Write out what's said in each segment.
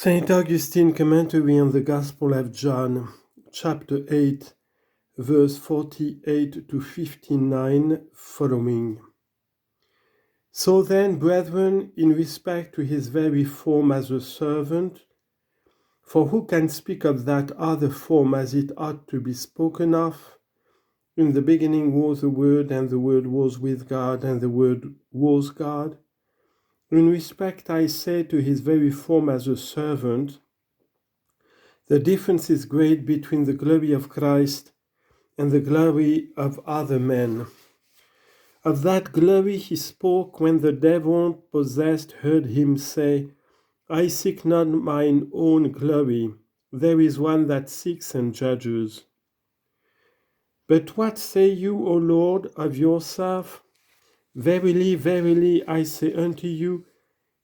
Saint Augustine commentary on the Gospel of John, chapter 8, verse 48 to 59 following. So then, brethren, in respect to his very form as a servant, for who can speak of that other form as it ought to be spoken of? In the beginning was the Word, and the Word was with God, and the Word was God. In respect, I say, to his very form as a servant, the difference is great between the glory of Christ and the glory of other men. Of that glory he spoke when the devil possessed heard him say, I seek not mine own glory, there is one that seeks and judges. But what say you, O Lord, of yourself? Verily, verily, I say unto you,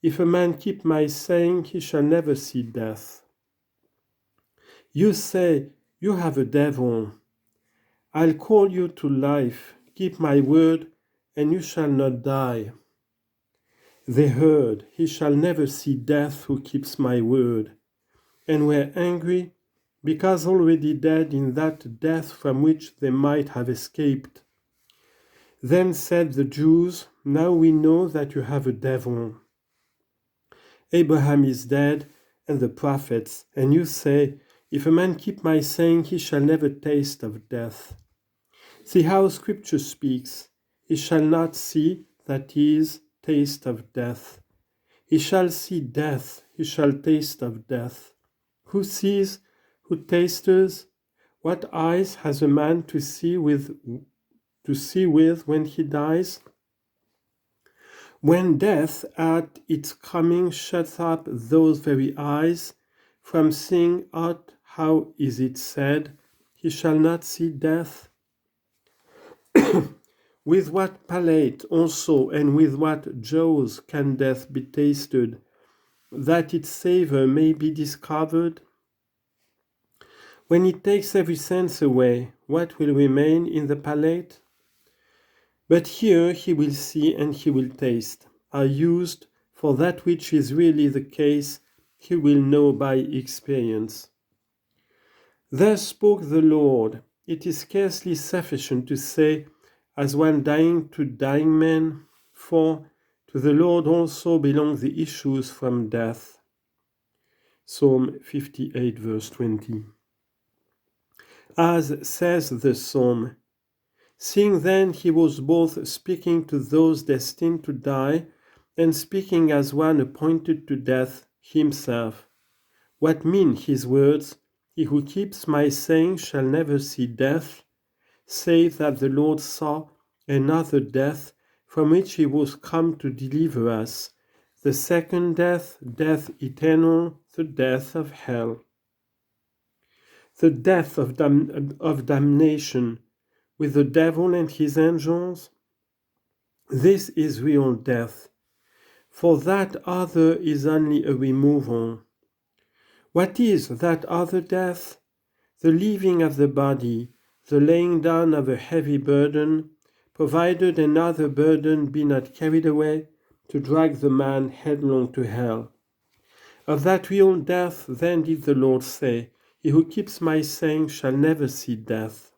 if a man keep my saying, he shall never see death. You say, you have a devil. I'll call you to life, keep my word, and you shall not die. They heard, he shall never see death who keeps my word, and were angry, because already dead in that death from which they might have escaped. Then said the Jews, now we know that you have a devil. Abraham is dead, and the prophets, and you say, if a man keep my saying, he shall never taste of death. See how Scripture speaks, he shall not see, that is, taste of death. He shall see death, he shall taste of death. Who sees, who tastes? What eyes has a man to see with when he dies? When death at its coming shuts up those very eyes from seeing aught, how is it said, he shall not see death? With what palate also and with what jaws can death be tasted, that its savour may be discovered? When it takes every sense away, what will remain in the palate? But here he will see and he will taste, are used for that which is really the case, he will know by experience. Thus spoke the Lord. It is scarcely sufficient to say, as one dying to dying men, for to the Lord also belong the issues from death. Psalm 58, verse 20. As says the Psalm, seeing then he was both speaking to those destined to die and speaking as one appointed to death himself. What mean his words? He who keeps my saying shall never see death, save that the Lord saw another death from which he was come to deliver us, the second death, death eternal, the death of hell. The death of damnation with the devil and his angels. This is real death, for that other is only a removal. What is that other death? The leaving of the body, the laying down of a heavy burden, provided another burden be not carried away to drag the man headlong to hell. Of that real death then did the Lord say, he who keeps my saying shall never see death.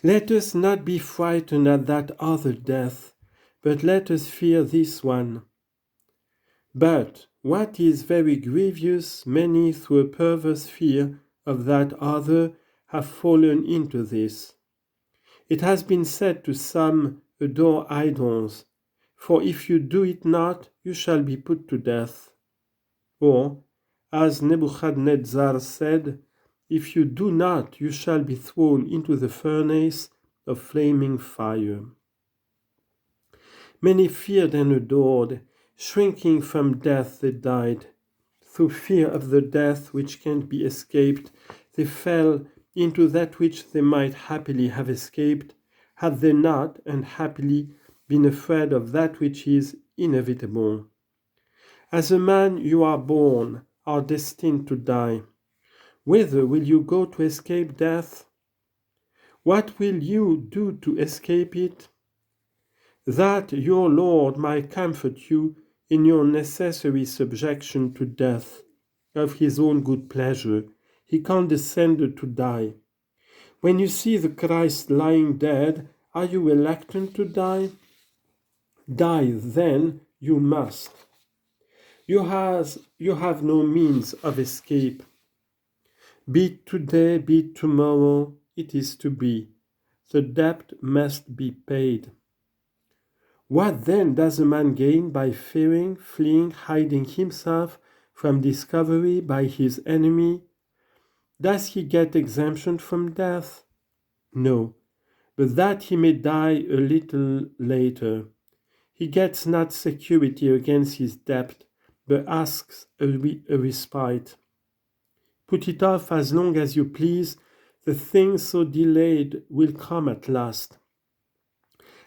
Let us not be frightened at that other death, but let us fear this one. But what is very grievous, many through a perverse fear of that other have fallen into this. It has been said to some, adore idols, for if you do it not, you shall be put to death. Or, as Nebuchadnezzar said, if you do not, you shall be thrown into the furnace of flaming fire. Many feared and adored, shrinking from death they died. Through fear of the death which can't be escaped, they fell into that which they might happily have escaped, had they not, unhappily, been afraid of that which is inevitable. As a man you are born, are destined to die. Whither will you go to escape death? What will you do to escape it? That your Lord might comfort you in your necessary subjection to death, of his own good pleasure, he condescended to die. When you see the Christ lying dead, are you reluctant to die? Die then you must. You have no means of escape. Be it today, be it tomorrow, it is to be. The debt must be paid. What then does a man gain by fearing, fleeing, hiding himself from discovery by his enemy? Does he get exemption from death? No, but that he may die a little later. He gets not security against his debt, but asks a respite. Put it off as long as you please, the thing so delayed will come at last.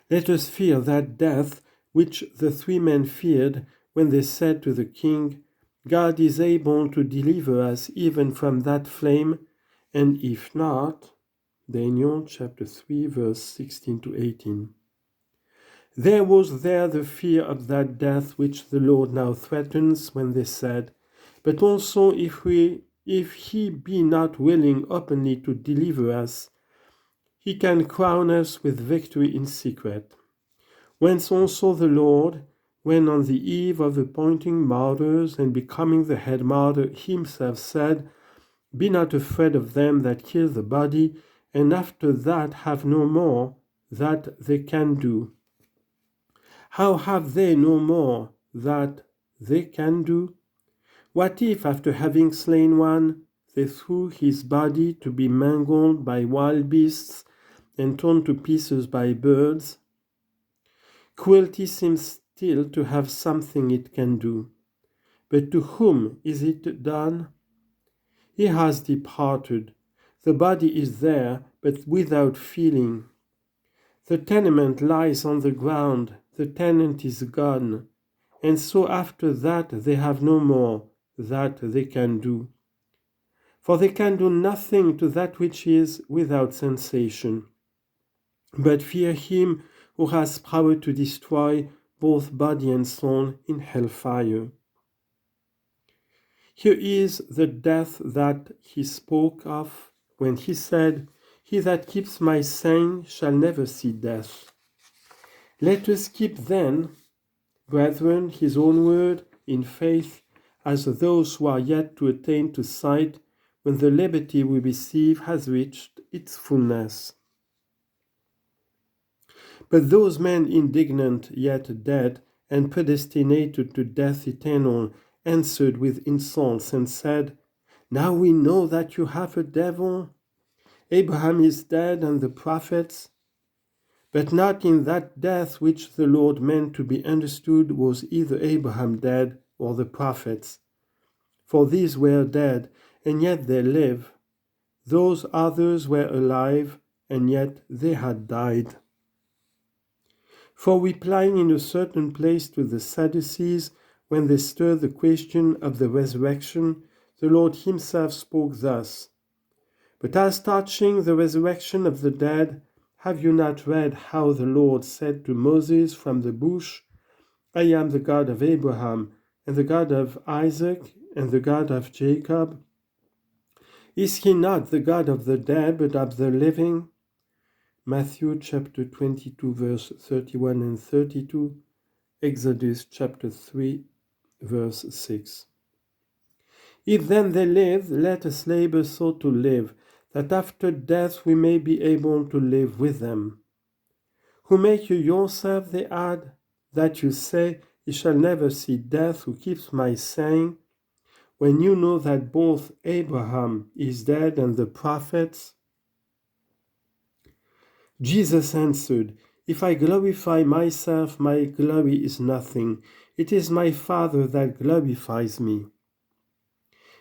Let us fear that death which the three men feared when they said to the king, God is able to deliver us even from that flame, and if not, Daniel chapter 3 verse 16 to 18. There was there the fear of that death which the Lord now threatens when they said, but also if he be not willing openly to deliver us, he can crown us with victory in secret. Whence also the Lord, when on the eve of appointing martyrs and becoming the head martyr himself said, be not afraid of them that kill the body, and after that have no more that they can do. How have they no more that they can do? What if, after having slain one, they threw his body to be mangled by wild beasts and torn to pieces by birds? Cruelty seems still to have something it can do. But to whom is it done? He has departed. The body is there, but without feeling. The tenement lies on the ground, the tenant is gone, and so after that they have no more that they can do. For they can do nothing to that which is without sensation, but fear him who has power to destroy both body and soul in hellfire. Here is the death that he spoke of when he said, he that keeps my saying shall never see death. Let us keep then, brethren, his own word in faith, as those who are yet to attain to sight, when the liberty we receive has reached its fullness. But those men indignant yet dead, and predestinated to death eternal, answered with insults and said, now we know that you have a devil. Abraham is dead and the prophets, but not in that death which the Lord meant to be understood was either Abraham dead or the prophets. For these were dead, and yet they live. Those others were alive, and yet they had died. For replying in a certain place to the Sadducees, when they stirred the question of the resurrection, the Lord himself spoke thus, but as touching the resurrection of the dead, have you not read how the Lord said to Moses from the bush, I am the God of Abraham, and the God of Isaac, and the God of Jacob? Is he not the God of the dead, but of the living? Matthew chapter 22, verse 31 and 32, Exodus chapter 3, verse 6. If then they live, let us labor so to live, that after death we may be able to live with them. Who make you yourself, they add, that you say, you shall never see death, who keeps my saying, when you know that both Abraham is dead and the prophets? Jesus answered, if I glorify myself, my glory is nothing. It is my Father that glorifies me.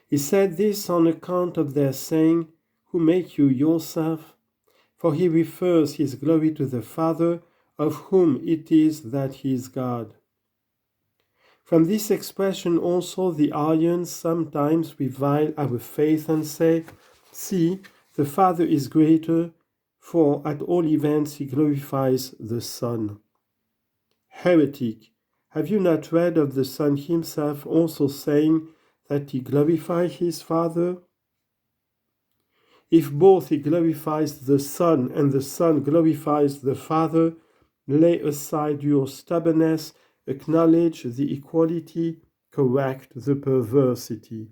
He said this on account of their saying, who make you yourself? For he refers his glory to the Father, of whom it is that he is God. From this expression also the Arians sometimes revile our faith and say, see, the Father is greater, for at all events he glorifies the Son. Heretic, Have you not read of the Son himself also saying that he glorifies his Father? If both he glorifies the Son and the Son glorifies the Father, lay aside your stubbornness, acknowledge the equality, correct the perversity.